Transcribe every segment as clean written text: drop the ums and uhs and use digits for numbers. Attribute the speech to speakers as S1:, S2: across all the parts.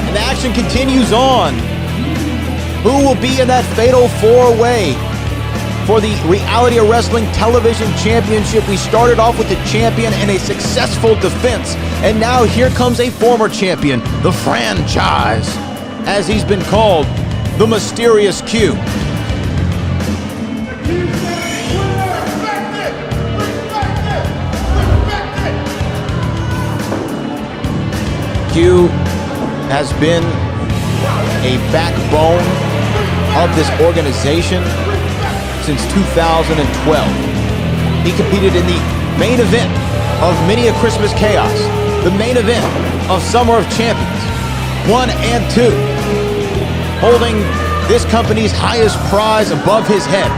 S1: And the action continues on. Who will be in that fatal four-way for the Reality of Wrestling Television Championship? We started off with the champion and a successful defense, and now here comes a former champion, the franchise, as he's been called, the Mysterious Q. Q has been a backbone of this organization since 2012. He competed in the main event of many a Christmas Chaos, the main event of Summer of Champions 1 and 2, holding this company's highest prize above his head.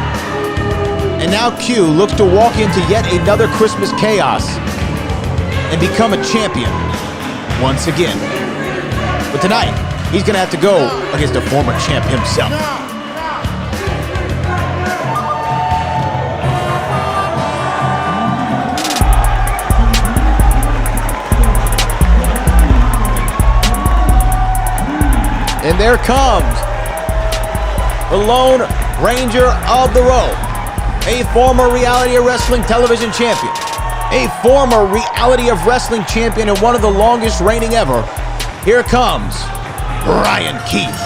S1: And now Q looks to walk into yet another Christmas Chaos and become a champion once again. But tonight, he's gonna have to go against a former champ himself. And there comes the Lone Ranger of the Road, a former Reality of Wrestling Television champion, a former Reality of Wrestling champion and one of the longest reigning ever. Here comes Bryan Keith.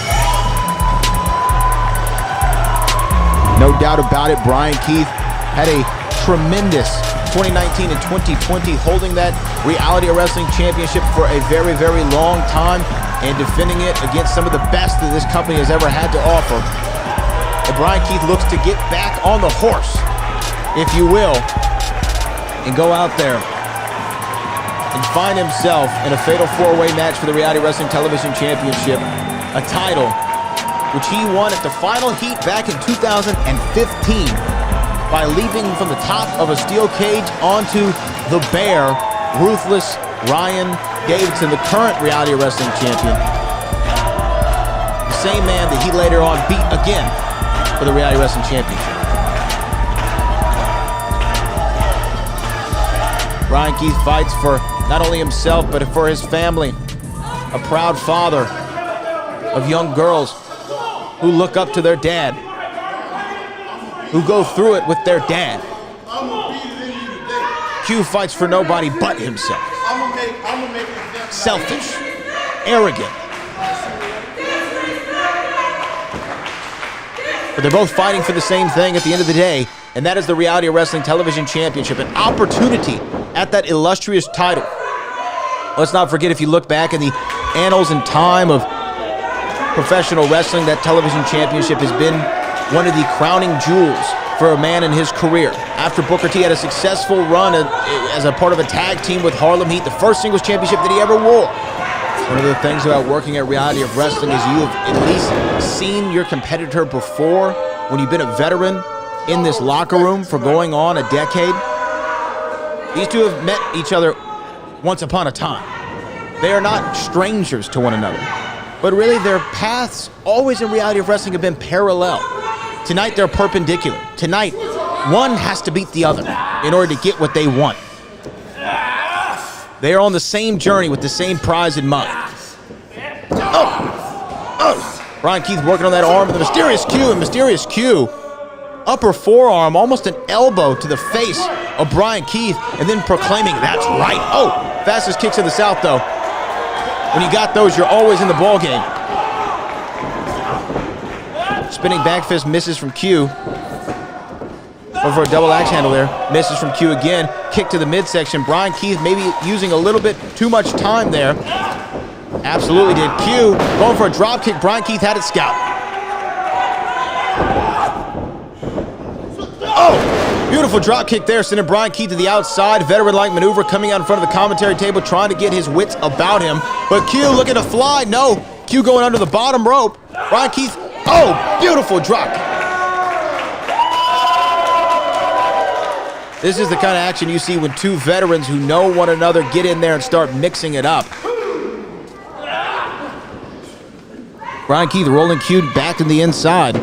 S1: No doubt about it, Bryan Keith had a tremendous 2019 and 2020, holding that Reality of Wrestling Championship for a very, very long time and defending it against some of the best that this company has ever had to offer. And Bryan Keith looks to get back on the horse, if you will, and go out there and find himself in a fatal four-way match for the Reality Wrestling Television Championship, a title which he won at the final heat back in 2015 by leaping from the top of a steel cage onto the Bear, Ruthless Ryan Davidson, the current Reality Wrestling champion. The same man that he later on beat again for the Reality Wrestling Championship. Bryan Keith fights for not only himself, but for his family. A proud father of young girls who look up to their dad, who go through it with their dad. Q fights for nobody but himself. Selfish, arrogant. But they're both fighting for the same thing at the end of the day, and that is the Reality of Wrestling Television Championship, an opportunity at that illustrious title. Let's not forget, if you look back in the annals and time of professional wrestling, that television championship has been one of the crowning jewels for a man in his career. After Booker T had a successful run as a part of a tag team with Harlem Heat, the first singles championship that he ever wore. One of the things about working at Reality of Wrestling is you have at least seen your competitor before when you've been a veteran in this locker room for going on a decade. These two have met each other once upon a time. They are not strangers to one another, but really their paths always in Reality of Wrestling have been parallel. Tonight they're perpendicular. Tonight, one has to beat the other in order to get what they want. They are on the same journey with the same prize in mind. Bryan Keith working on that arm of the Mysterious Q, and Mysterious Q, upper forearm, almost an elbow to the face of Bryan Keith, and then proclaiming, that's right. Oh, fastest kicks in the South, though. When you got those, you're always in the ball game. Spinning back fist misses from Q. Over a double axe handle there. Misses from Q again. Kick to the midsection. Bryan Keith maybe using a little bit too much time there. Absolutely did. Q going for a drop kick. Bryan Keith had it scouted. Oh! Beautiful drop kick there, sending Bryan Keith to the outside. Veteran-like maneuver coming out in front of the commentary table, trying to get his wits about him. But Q looking to fly. No. Q going under the bottom rope. Bryan Keith, oh, beautiful drop kick. This is the kind of action you see when two veterans who know one another get in there and start mixing it up. Bryan Keith rolling Q back to the inside.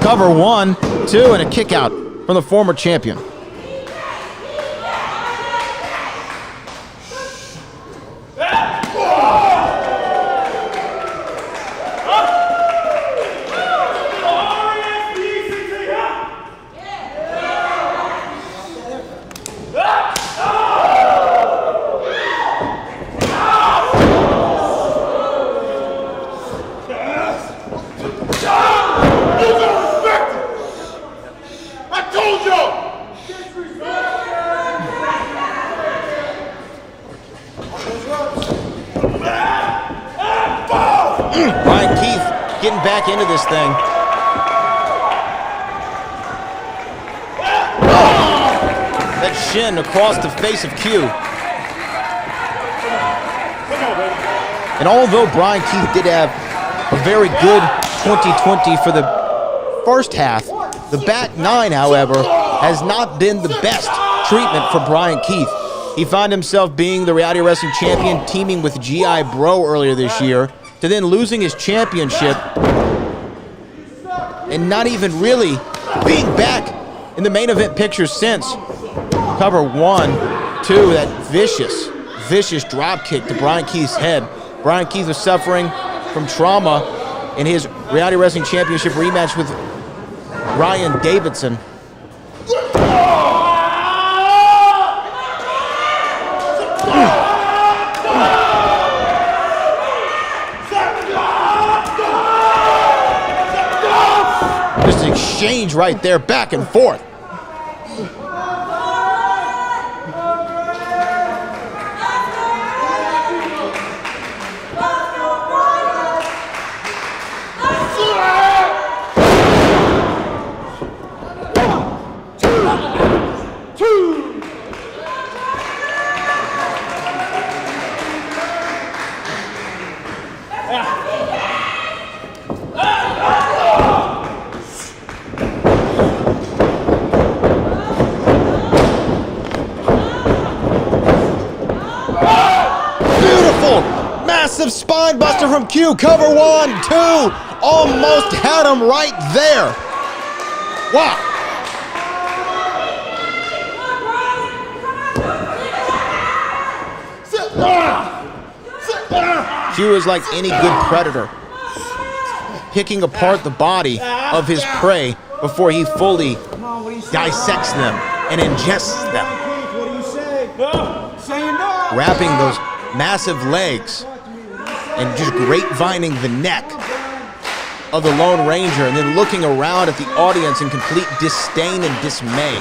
S1: Cover 1, 2, and a kick out from the former champion. getting back into this thing. That shin across the face of Q. And although Bryan Keith did have a very good 2020 for the first half, the back nine, however, has not been the best treatment for Bryan Keith. He found himself being the Reality Wrestling Champion, teaming with G.I. Bro earlier this year, to then losing his championship and not even really being back in the main event picture since. Cover 1, 2, that vicious drop kick to Bryan Keith's head. Bryan Keith was suffering from trauma in his Reality Wrestling Championship rematch with Ryan Davidson. Just an exchange right there, back and forth. Massive spine buster from Q. Cover 1, 2. Almost had him right there. Wow. Q is like any good predator, picking apart the body of his prey before he fully dissects them and ingests them. Wrapping those massive legs and just grapevining the neck of the Lone Ranger and then looking around at the audience in complete disdain and dismay.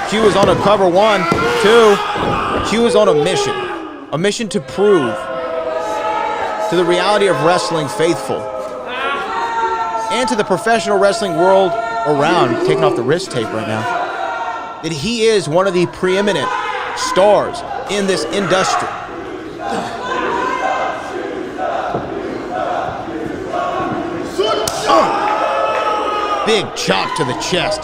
S1: Q is on a cover 1, 2. Q is on a mission to prove to the Reality of Wrestling faithful and to the professional wrestling world around, taking off the wrist tape right now, that he is one of the preeminent stars in this industry. Big chop to the chest.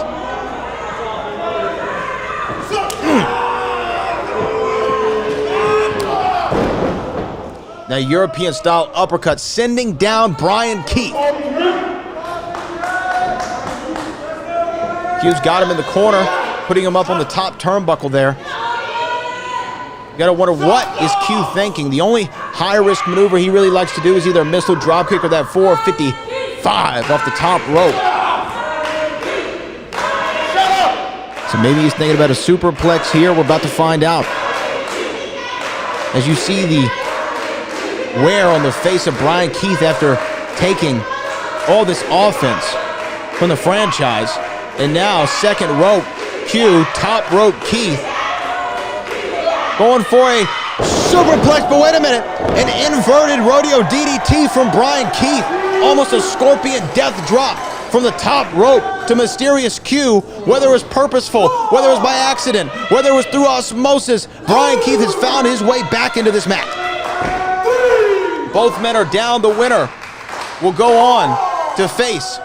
S1: Now European-style uppercut sending down Bryan Keith. Q's got him in the corner, putting him up on the top turnbuckle there. You gotta wonder, what is Q thinking? The only high-risk maneuver he really likes to do is either a missile dropkick or that 455 off the top rope. So maybe he's thinking about a superplex here. We're about to find out. As you see the wear on the face of Bryan Keith after taking all this offense from the franchise. And now second rope Q, top rope Keith. Going for a superplex, but wait a minute. An inverted rodeo DDT from Bryan Keith. Almost a scorpion death drop from the top rope to Mysterious Q. Whether it was purposeful, whether it was by accident, whether it was through osmosis, Bryan Keith has found his way back into this match. Both men are down. The winner will go on to face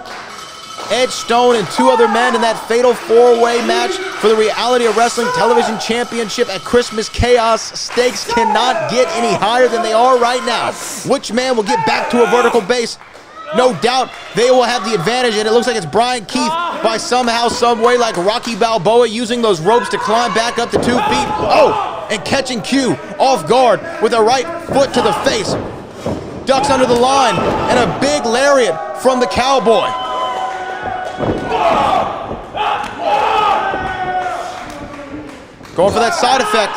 S1: Edge Stone and two other men in that fatal four-way match for the Reality of Wrestling Television Championship at Christmas Chaos. Stakes cannot get any higher than they are right now. Which man will get back to a vertical base? No doubt they will have the advantage, and it looks like it's Bryan Keith by somehow, some way, like Rocky Balboa, using those ropes to climb back up to 2 feet. Oh, and catching Q off guard with a right foot to the face. Ducks under the line, and a big lariat from the Cowboy. Going for that side effect.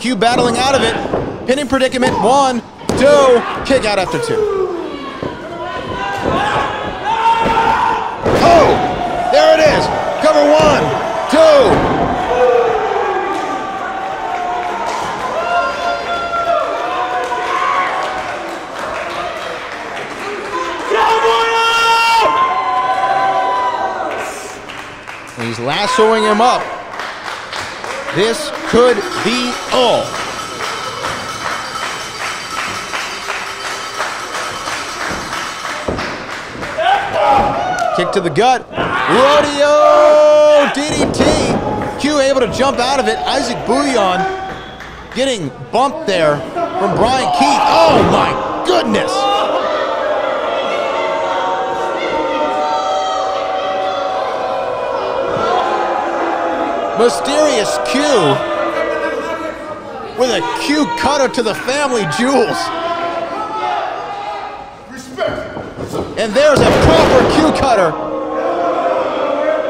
S1: Q battling out of it. Pinning predicament. 1, 2. Kick out after 2. Oh, there it is. Cover 1, 2. He's lassoing him up. This could be all. Kick to the gut. Rodeo DDT. Q able to jump out of it. Isaac Bouillon getting bumped there from Bryan Keith. Oh my goodness. Mysterious Q with a Q cutter to the family jewels. And there's a proper Q cutter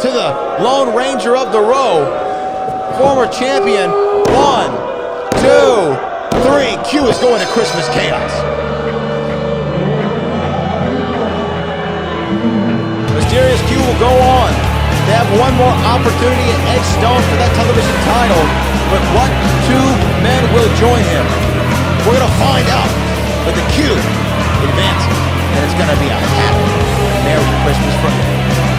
S1: to the Lone Ranger of the row. Former champion. 1, 2, 3. Q is going to Christmas Chaos. Mysterious Q will go on. They have one more opportunity at Edge Stone for that television title, but what two men will join him? We're going to find out. But the Q advances, and it's going to be a happy Merry Christmas from him.